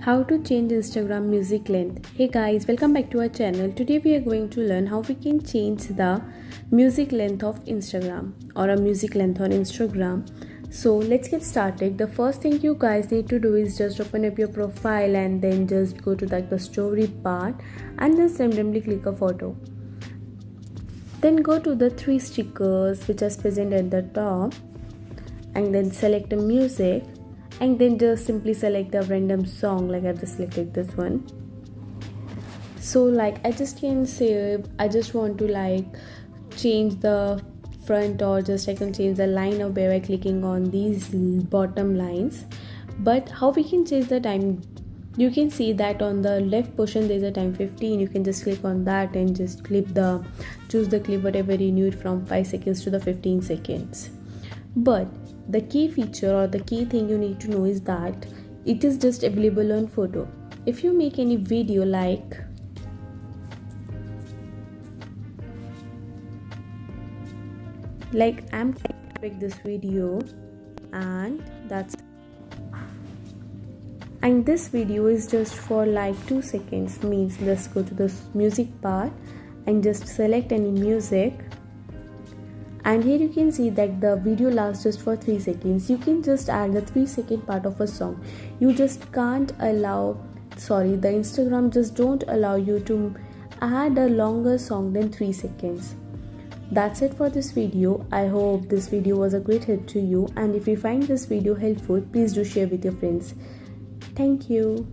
How to change Instagram music length. Hey guys, welcome back to our channel. Today we are going to learn how we can change the music length of Instagram or a music length on Instagram. So let's get started. The first thing you guys need to do is just open up your profile and then just go to the story part and just randomly click a photo. Then go to the three stickers which are present at the top and then select a music. And then just simply select the random song, like I've just selected this one. So I just can say I just want to change the front, or just I can change the line of by clicking on these bottom lines. But how we can change the time? You can see that on the left portion there's a time 15. You can just click on that and just choose the clip whatever you need from 5 seconds to the 15 seconds. But the key feature or the key thing you need to know is that it is just available on photo. If you make any video like I'm taking this video and this video is just for 2 seconds, means let's go to the music part and just select any music. And here you can see that the video lasts just for 3 seconds. You can just add the 3-second part of a song. You just can't allow, the Instagram just don't allow you to add a longer song than 3 seconds. That's it for this video. I hope this video was a great help to you. And if you find this video helpful, please do share with your friends. Thank you.